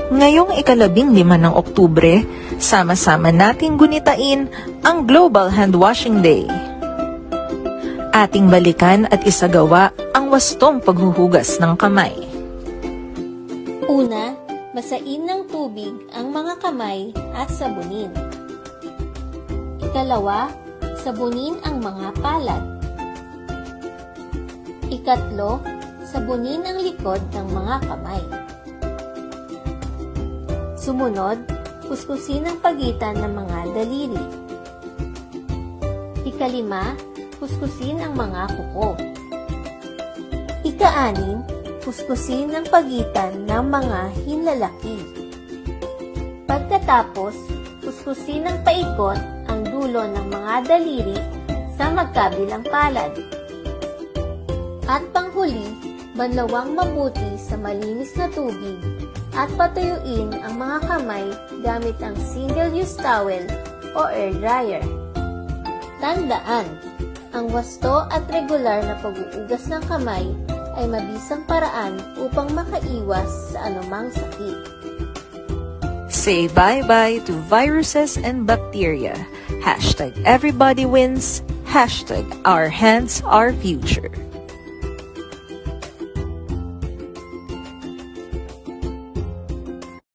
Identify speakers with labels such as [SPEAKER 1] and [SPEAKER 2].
[SPEAKER 1] Ngayong ika-15 ng Oktubre, sama-sama nating gunitain ang Global Handwashing Day. Ating balikan at isagawa ang wastong paghuhugas ng kamay.
[SPEAKER 2] Una, basain ng tubig ang mga kamay at sabunin. Ikalawa, sabunin ang mga palad. Ikatlo, sabunin ang likod ng mga kamay. Sumunod, kuskusin ang pagitan ng mga daliri. Ikalima, kuskusin ang mga kuko. Ika-anim, kuskusin ang pagitan ng mga hinlalaki. Pagkatapos, kuskusin ng paikot ang dulo ng mga daliri sa magkabilang palad. At panghuli, banlawang mabuti sa malinis na tubig at patuyuin ang mga kamay gamit ang single-use towel o air dryer. Tandaan, ang wasto at regular na pag-uugas ng kamay ay mabisang paraan upang makaiwas sa anumang sakit.
[SPEAKER 1] Say bye-bye to viruses and bacteria. #everybody wins. #our hands, our future.